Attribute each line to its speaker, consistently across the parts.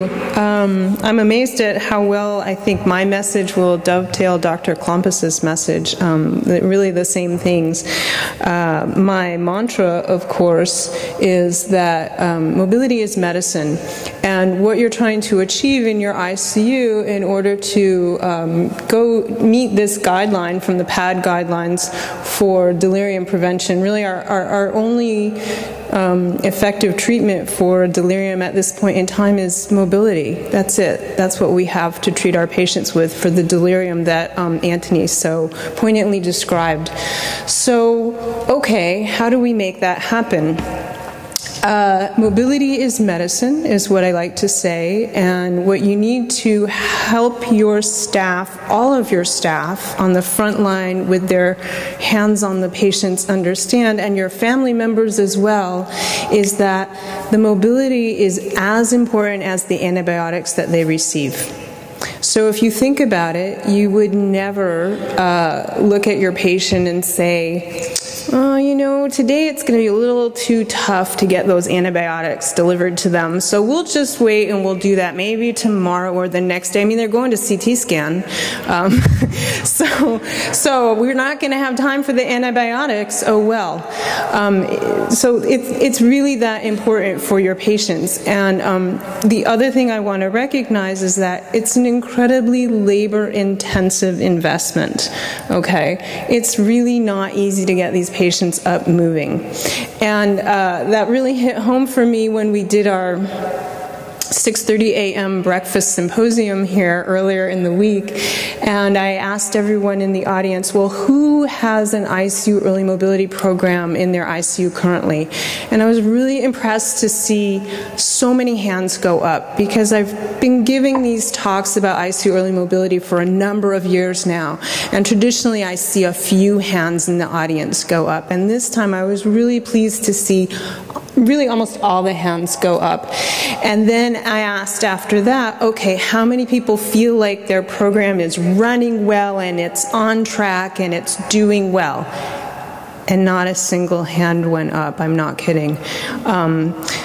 Speaker 1: I'm amazed at how well I think my message will dovetail Dr. Klompus's message. Really the same things. My mantra, of course, is that mobility is medicine. And what you're trying to achieve in your ICU in order to go meet this guideline from the PAD guidelines for delirium prevention, really our only effective treatment for delirium at this point in time is mobility. That's it. That's what we have to treat our patients with for the delirium that Anthony so poignantly described. So, okay, how do we make that happen? Mobility is medicine, is what I like to say, and what you need to help your staff, all of your staff on the front line with their hands on the patients understand, and your family members as well, is that the mobility is as important as the antibiotics that they receive. So if you think about it, you would never look at your patient and say, oh, you know, today it's going to be a little too tough to get those antibiotics delivered to them, so we'll just wait and we'll do that maybe tomorrow or the next day. I mean, they're going to CT scan. So we're not going to have time for the antibiotics. Oh, well. So it's really that important for your patients. And the other thing I want to recognize is that it's an incredibly labor-intensive investment, okay? It's really not easy to get these patients up moving. And that really hit home for me when we did our 6:30 a.m. breakfast symposium here earlier in the week, and I asked everyone in the audience, well, who has an ICU early mobility program in their ICU currently? And I was really impressed to see so many hands go up, because I've been giving these talks about ICU early mobility for a number of years now, and traditionally I see a few hands in the audience go up, and this time I was really pleased to see really almost all the hands go up. And then I asked after that, okay, how many people feel like their program is running well and it's on track and it's doing well? And not a single hand went up. I'm not kidding.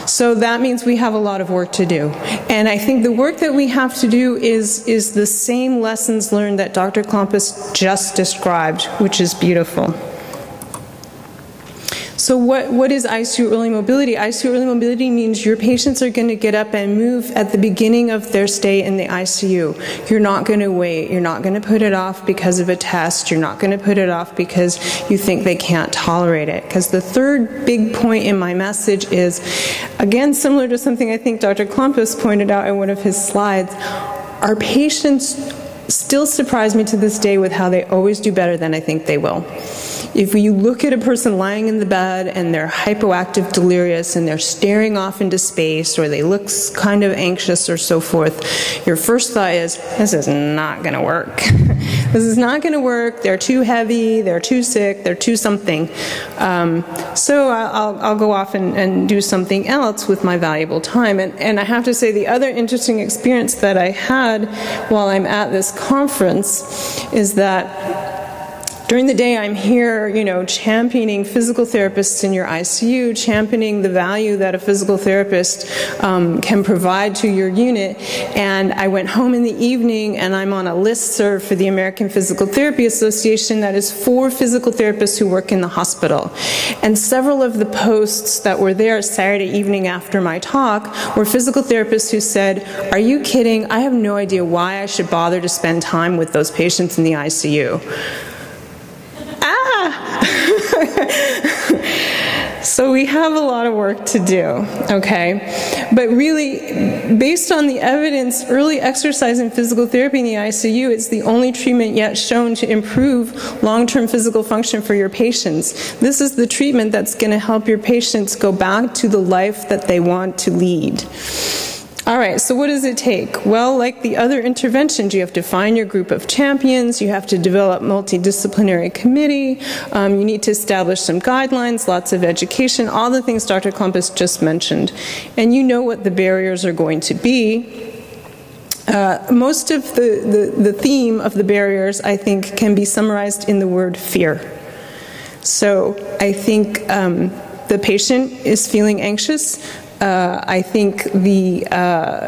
Speaker 1: So that means we have a lot of work to do. And I think the work that we have to do is the same lessons learned that Dr. Klompus just described, which is beautiful. So what is ICU early mobility? ICU early mobility means your patients are going to get up and move at the beginning of their stay in the ICU. You're not going to wait. You're not going to put it off because of a test. You're not going to put it off because you think they can't tolerate it. Because the third big point in my message is, again, similar to something I think Dr. Klompus pointed out in one of his slides, our patients still surprise me to this day with how they always do better than I think they will. If you look at a person lying in the bed and they're hypoactive delirious and they're staring off into space, or they look kind of anxious or so forth, your first thought is, this is not going to work. This is not going to work. They're too heavy, they're too sick, they're too something. So I'll go off and do something else with my valuable time. And I have to say, the other interesting experience that I had while I'm at this conference is that during the day, I'm here, you know, championing physical therapists in your ICU, championing the value that a physical therapist can provide to your unit. And I went home in the evening, and I'm on a listserv for the American Physical Therapy Association that is for physical therapists who work in the hospital. And several of the posts that were there Saturday evening after my talk were physical therapists who said, are you kidding? I have no idea why I should bother to spend time with those patients in the ICU. So we have a lot of work to do, okay? But really, based on the evidence, early exercise and physical therapy in the ICU is the only treatment yet shown to improve long-term physical function for your patients. This is the treatment that's going to help your patients go back to the life that they want to lead. All right, so what does it take? Well, like the other interventions, you have to find your group of champions, you have to develop multidisciplinary committee, you need to establish some guidelines, lots of education, all the things Dr. Klompus just mentioned. And you know what the barriers are going to be. Most of the theme of the barriers, I think, can be summarized in the word fear. So I think the patient is feeling anxious. I think the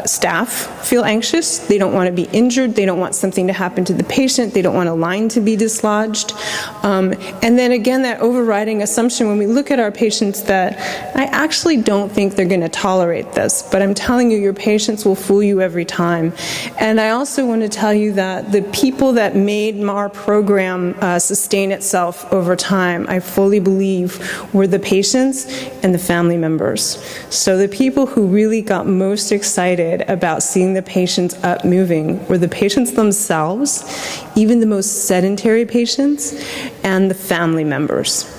Speaker 1: staff feel anxious. They don't want to be injured. They don't want something to happen to the patient. They don't want a line to be dislodged. And then again, that overriding assumption when we look at our patients that I actually don't think they're going to tolerate this, but I'm telling you, your patients will fool you every time. And I also want to tell you that the people that made our program sustain itself over time, I fully believe, were the patients and the family members. So the people who really got most excited about seeing the patients up moving were the patients themselves, even the most sedentary patients, and the family members.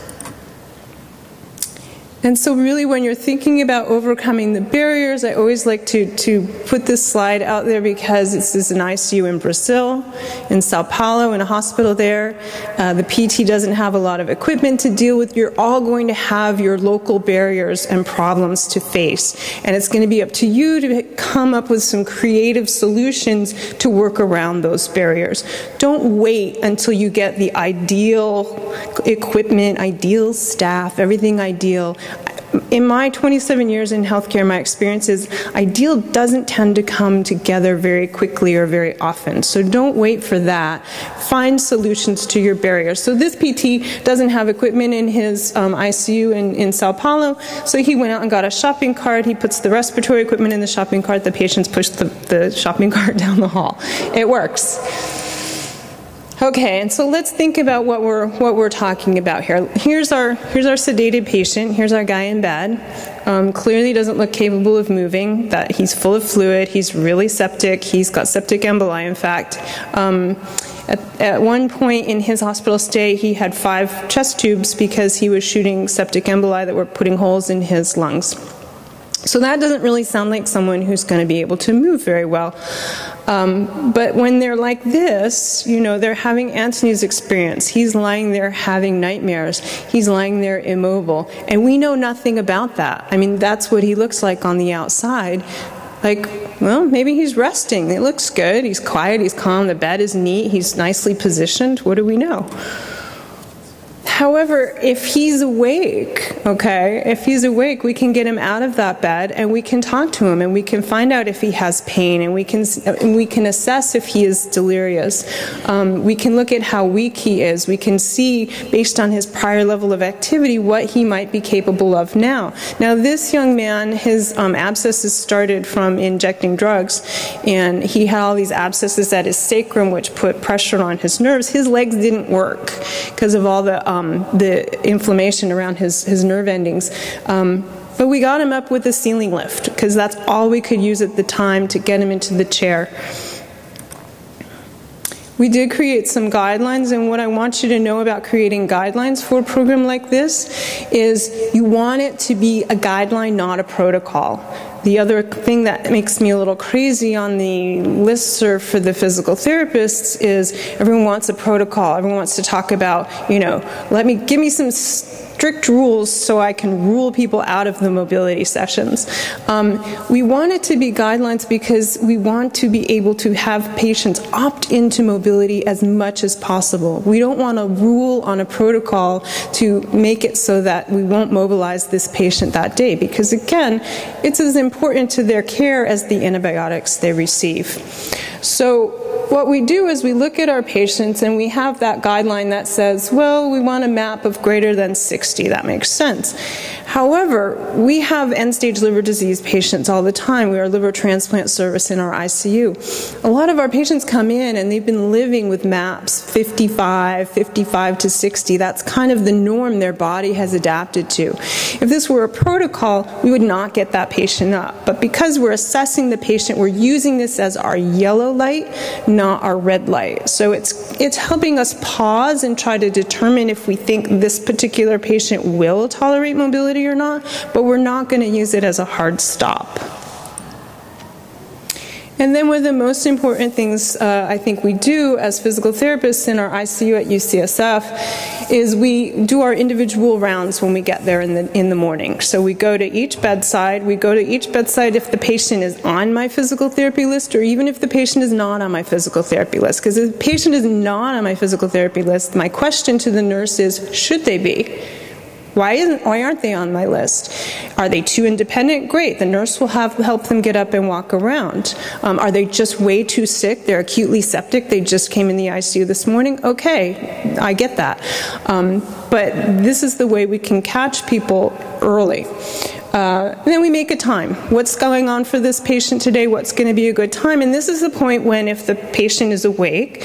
Speaker 1: And so really when you're thinking about overcoming the barriers, I always like to put this slide out there because this is an ICU in Brazil, in Sao Paulo, in a hospital there. The PT doesn't have a lot of equipment to deal with. You're all going to have your local barriers and problems to face. And it's going to be up to you to come up with some creative solutions to work around those barriers. Don't wait until you get the ideal equipment, ideal staff, everything ideal. In my 27 years in healthcare, my experience is ideal doesn't tend to come together very quickly or very often. So don't wait for that. Find solutions to your barriers. So this PT doesn't have equipment in his ICU in Sao Paulo, so he went out and got a shopping cart. He puts the respiratory equipment in the shopping cart. The patients push the shopping cart down the hall. It works. Okay, and so let's think about what we're talking about here. Here's our sedated patient. Here's our guy in bed. Clearly doesn't look capable of moving. That he's full of fluid. He's really septic. He's got septic emboli. In fact, at one point in his hospital stay, he had 5 chest tubes because he was shooting septic emboli that were putting holes in his lungs. So that doesn't really sound like someone who's going to be able to move very well. But when they're like this, you know, they're having Antony's experience. He's lying there having nightmares. He's lying there immobile. And we know nothing about that. I mean, that's what he looks like on the outside. Like, well, maybe he's resting. It looks good. He's quiet. He's calm. The bed is neat. He's nicely positioned. What do we know? However, if he's awake, okay, if he's awake, we can get him out of that bed and we can talk to him and we can find out if he has pain and we can assess if he is delirious. We can look at how weak he is. We can see, based on his prior level of activity, what he might be capable of now. Now, this young man, his abscesses started from injecting drugs, and he had all these abscesses at his sacrum, which put pressure on his nerves. His legs didn't work because of all the inflammation around his nerve endings. But we got him up with a ceiling lift because that's all we could use at the time to get him into the chair. We did create some guidelines, and what I want you to know about creating guidelines for a program like this is you want it to be a guideline, not a protocol. The other thing that makes me a little crazy on the listserv for the physical therapists is everyone wants a protocol. Everyone wants to talk about, you know, give me some strict rules so I can rule people out of the mobility sessions. We want it to be guidelines because we want to be able to have patients opt into mobility as much as possible. We don't want to rule on a protocol to make it so that we won't mobilize this patient that day because, again, it's as important to their care as the antibiotics they receive. So what we do is we look at our patients and we have that guideline that says, well, we want a MAP of greater than 60. That makes sense. However, we have end-stage liver disease patients all the time. We are a liver transplant service in our ICU. A lot of our patients come in and they've been living with MAPs 55 to 60. That's kind of the norm their body has adapted to. If this were a protocol, we would not get that patient up. But because we're assessing the patient, we're using this as our yellow light, not our red light. So it's helping us pause and try to determine if we think this particular patient will tolerate mobility or not, but we're not going to use it as a hard stop. And then one of the most important things I think we do as physical therapists in our ICU at UCSF is we do our individual rounds when we get there in the morning. So we go to each bedside. We go to each bedside if the patient is on my physical therapy list or even if the patient is not on my physical therapy list. Because if the patient is not on my physical therapy list, my question to the nurse is, should they be? Why aren't they on my list? Are they too independent? Great. The nurse will help them get up and walk around. Are they just way too sick? They're acutely septic. They just came in the ICU this morning. Okay, I get that. But this is the way we can catch people early. And then we make a time. What's going on for this patient today? What's going to be a good time? And this is the point when if the patient is awake,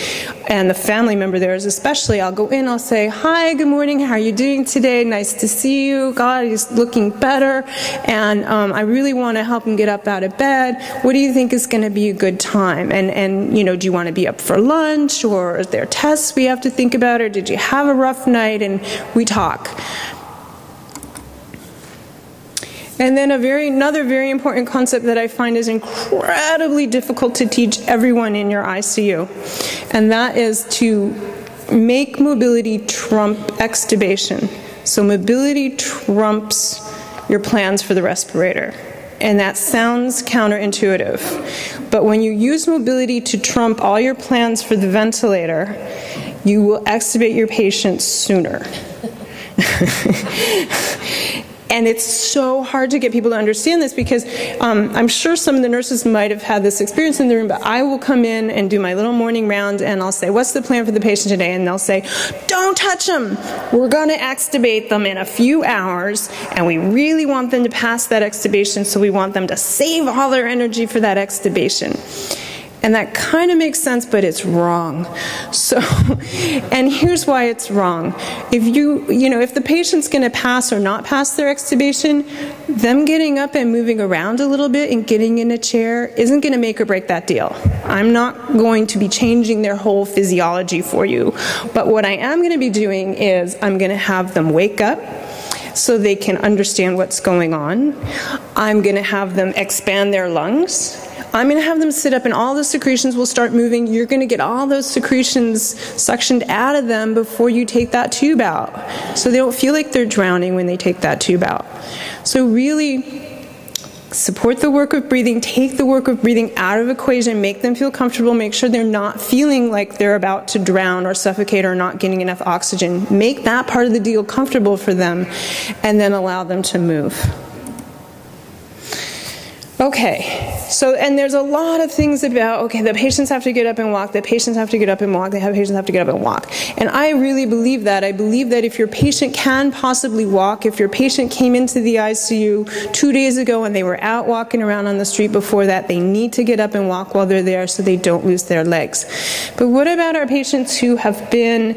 Speaker 1: and the family member there is especially, I'll go in, I'll say, hi, good morning, how are you doing today? Nice to see you. God, he's looking better. And I really want to help him get up out of bed. What do you think is going to be a good time? And you know, do you want to be up for lunch? Or are there tests we have to think about? Or did you have a rough night? And we talk. And then another very important concept that I find is incredibly difficult to teach everyone in your ICU, and that is to make mobility trump extubation. So mobility trumps your plans for the respirator. And that sounds counterintuitive. But when you use mobility to trump all your plans for the ventilator, you will extubate your patients sooner. And it's so hard to get people to understand this because I'm sure some of the nurses might have had this experience in the room, but I will come in and do my little morning round and I'll say, what's the plan for the patient today? And they'll say, don't touch them. We're going to extubate them in a few hours, and we really want them to pass that extubation, so we want them to save all their energy for that extubation. And that kind of makes sense, but it's wrong. So, and here's why it's wrong. If the patient's going to pass or not pass their extubation, them getting up and moving around a little bit and getting in a chair isn't going to make or break that deal. I'm not going to be changing their whole physiology for you. But what I am going to be doing is I'm going to have them wake up so they can understand what's going on. I'm going to have them expand their lungs. I'm going to have them sit up and all the secretions will start moving. You're going to get all those secretions suctioned out of them before you take that tube out. So they don't feel like they're drowning when they take that tube out. So really support the work of breathing, take the work of breathing out of equation, make them feel comfortable, make sure they're not feeling like they're about to drown or suffocate or not getting enough oxygen. Make that part of the deal comfortable for them, and then allow them to move. Okay, so, and there's a lot of things about, okay, the patients have to get up and walk, the patients have to get up and walk, patients have to get up and walk. And I really believe that. I believe that if your patient can possibly walk, if your patient came into the ICU 2 days ago and they were out walking around on the street before that, they need to get up and walk while they're there so they don't lose their legs. But what about our patients who have been,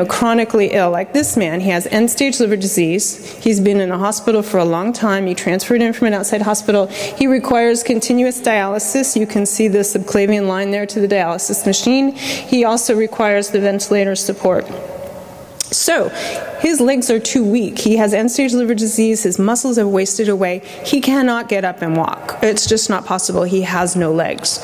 Speaker 1: chronically ill? Like this man, he has end-stage liver disease. He's been in a hospital for a long time. He transferred in from an outside hospital. He requires continuous dialysis. You can see the subclavian line there to the dialysis machine. He also requires the ventilator support. So, his legs are too weak. He has end-stage liver disease. His muscles have wasted away. He cannot get up and walk. It's just not possible. He has no legs.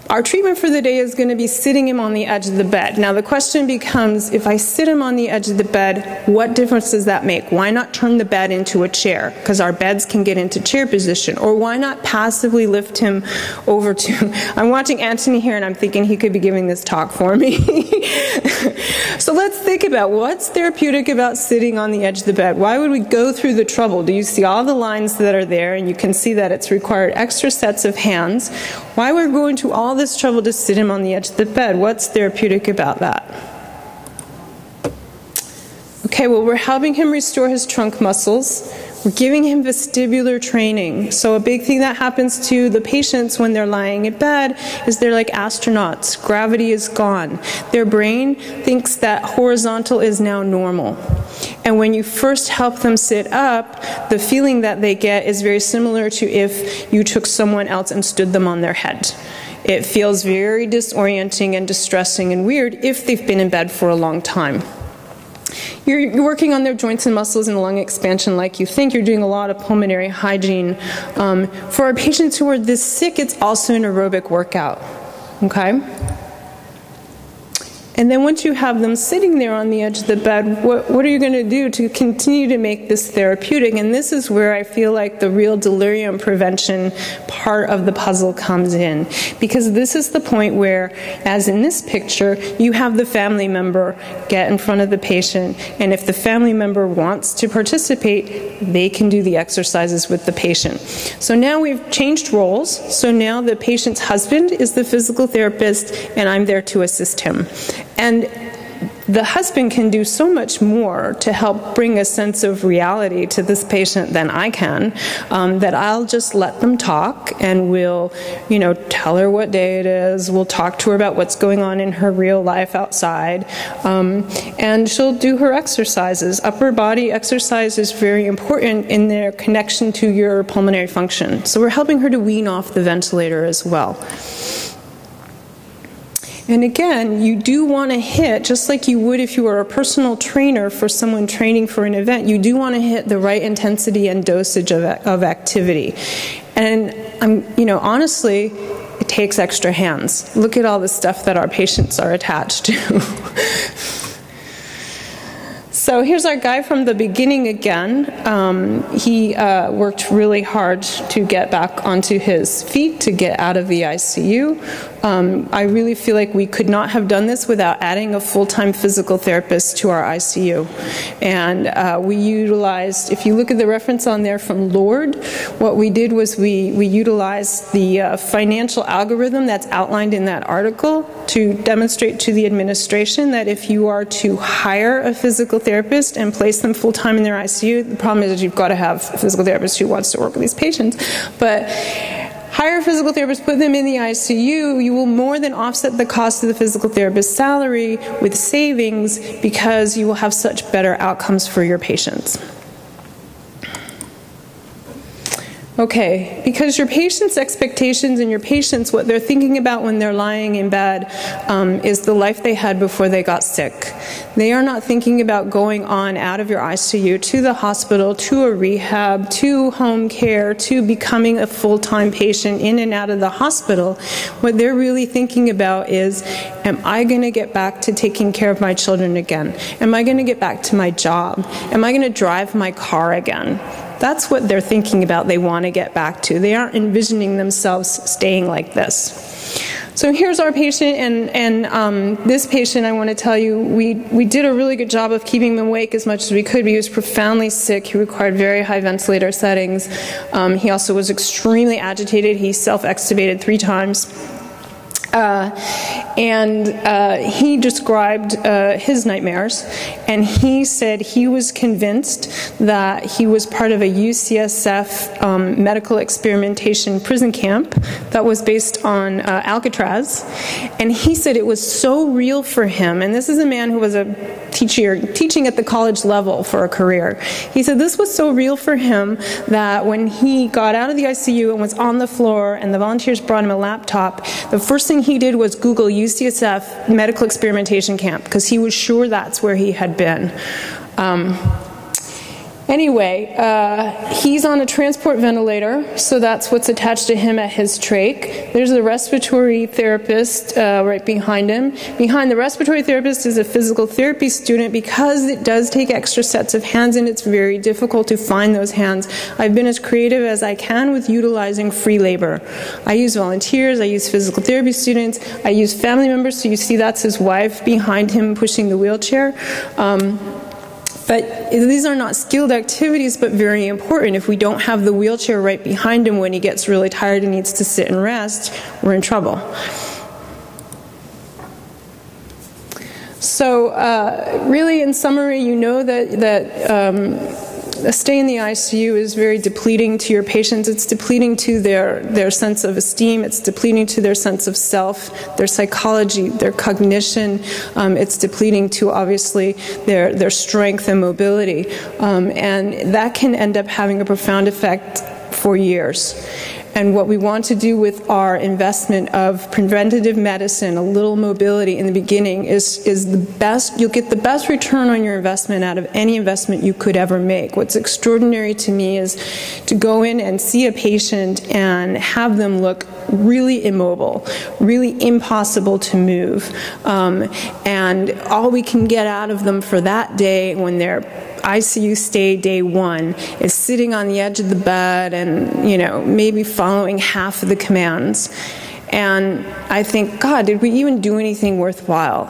Speaker 1: Our treatment for the day is going to be sitting him on the edge of the bed. Now the question becomes, if I sit him on the edge of the bed, what difference does that make? Why not turn the bed into a chair? Because our beds can get into chair position. Or why not passively lift him over to... I'm watching Anthony here and I'm thinking he could be giving this talk for me. So let's think about what's therapeutic about sitting on the edge of the bed. Why would we go through the trouble? Do you see all the lines that are there? And you can see that it's required extra sets of hands. Why we're going to all this trouble to sit him on the edge of the bed? What's therapeutic about that? Okay, well, we're helping him restore his trunk muscles. We're giving him vestibular training. So a big thing that happens to the patients when they're lying in bed is they're like astronauts. Gravity is gone. Their brain thinks that horizontal is now normal. And when you first help them sit up, the feeling that they get is very similar to if you took someone else and stood them on their head. It feels very disorienting and distressing and weird if they've been in bed for a long time. You're working on their joints and muscles and lung expansion like you think. You're doing a lot of pulmonary hygiene. For our patients who are this sick, it's also an aerobic workout. Okay? And then once you have them sitting there on the edge of the bed, what are you going to do to continue to make this therapeutic? And this is where I feel like the real delirium prevention part of the puzzle comes in. Because this is the point where, as in this picture, you have the family member get in front of the patient, and if the family member wants to participate, they can do the exercises with the patient. So now we've changed roles. So now the patient's husband is the physical therapist, and I'm there to assist him. And the husband can do so much more to help bring a sense of reality to this patient than I can, that I'll just let them talk, and we'll, tell her what day it is. We'll talk to her about what's going on in her real life outside, and she'll do her exercises. Upper body exercise is very important in their connection to your pulmonary function. So we're helping her to wean off the ventilator as well. And again, you do want to hit, just like you would if you were a personal trainer for someone training for an event, you do want to hit the right intensity and dosage of activity. And honestly, it takes extra hands. Look at all the stuff that our patients are attached to. So here's our guy from the beginning again. He worked really hard to get back onto his feet, to get out of the ICU. I really feel like we could not have done this without adding a full-time physical therapist to our ICU. And we utilized, if you look at the reference on there from Lord, what we did was we utilized the financial algorithm that's outlined in that article to demonstrate to the administration that if you are to hire a physical therapist and place them full-time in their ICU, the problem is that you've got to have a physical therapist who wants to work with these patients. But hire a physical therapist, put them in the ICU, you will more than offset the cost of the physical therapist's salary with savings, because you will have such better outcomes for your patients. Okay, because your patient's expectations and your patients, what they're thinking about when they're lying in bed is the life they had before they got sick. They are not thinking about going on out of your ICU to the hospital, to a rehab, to home care, to becoming a full-time patient in and out of the hospital. What they're really thinking about is, am I going to get back to taking care of my children again? Am I going to get back to my job? Am I going to drive my car again? That's what they're thinking about, they want to get back to. They aren't envisioning themselves staying like this. So here's our patient, and this patient, I want to tell you, we did a really good job of keeping him awake as much as we could, but he was profoundly sick. He required very high ventilator settings. He also was extremely agitated. He self-extubated 3 times. He described his nightmares, and he said he was convinced that he was part of a UCSF medical experimentation prison camp that was based on Alcatraz, and he said it was so real for him, and this is a man who was a teaching at the college level for a career. He said this was so real for him that when he got out of the ICU and was on the floor and the volunteers brought him a laptop, the first thing he did was Google UCSF medical experimentation camp, because he was sure that's where he had been. He's on a transport ventilator, so that's what's attached to him at his trach. There's a respiratory therapist right behind him. Behind the respiratory therapist is a physical therapy student, because it does take extra sets of hands and it's very difficult to find those hands. I've been as creative as I can with utilizing free labor. I use volunteers, I use physical therapy students, I use family members, so you see that's his wife behind him pushing the wheelchair. But these are not skilled activities, but very important. If we don't have the wheelchair right behind him when he gets really tired and needs to sit and rest, we're in trouble. So really, in summary, you know that a stay in the ICU is very depleting to your patients. It's depleting to their sense of esteem. It's depleting to their sense of self, their psychology, their cognition. It's depleting to, obviously, their strength and mobility. And that can end up having a profound effect for years. And what we want to do with our investment of preventative medicine, a little mobility in the beginning, is the best. You'll get the best return on your investment out of any investment you could ever make. What's extraordinary to me is to go in and see a patient and have them look really immobile, really impossible to move. And all we can get out of them for that day when they're ICU stay day 1 is sitting on the edge of the bed and, you know, maybe following half of the commands. And I think, God, did we even do anything worthwhile?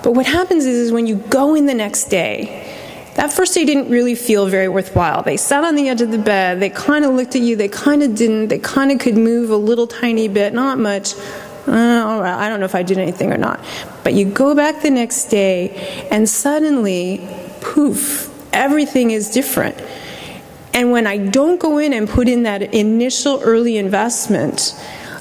Speaker 1: But what happens is when you go in the next day, that first day didn't really feel very worthwhile. They sat on the edge of the bed, they kind of looked at you, they kind of didn't, they kind of could move a little tiny bit, not much. I don't know if I did anything or not. But you go back the next day and suddenly, poof, everything is different. And when I don't go in and put in that initial early investment,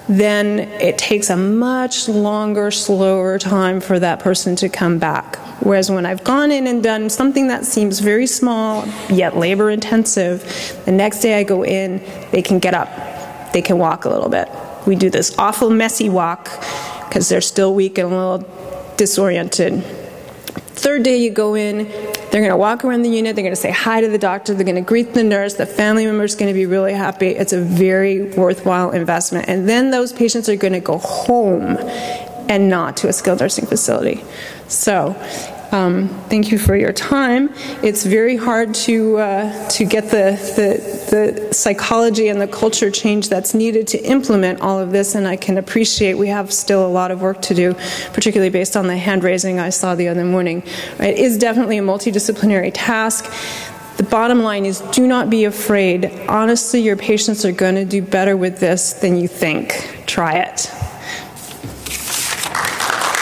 Speaker 1: then it takes a much longer, slower time for that person to come back. Whereas when I've gone in and done something that seems very small, yet labor intensive, the next day I go in, they can get up, they can walk a little bit. We do this awful messy walk because they're still weak and a little disoriented. Third day you go in, they're going to walk around the unit, they're going to say hi to the doctor, they're going to greet the nurse, the family member is going to be really happy. It's a very worthwhile investment. And then those patients are going to go home and not to a skilled nursing facility. So thank you for your time. It's very hard to get the psychology and the culture change that's needed to implement all of this, and I can appreciate we have still a lot of work to do, particularly based on the hand raising I saw the other morning. It is definitely a multidisciplinary task. The bottom line is, do not be afraid. Honestly, your patients are going to do better with this than you think. Try it.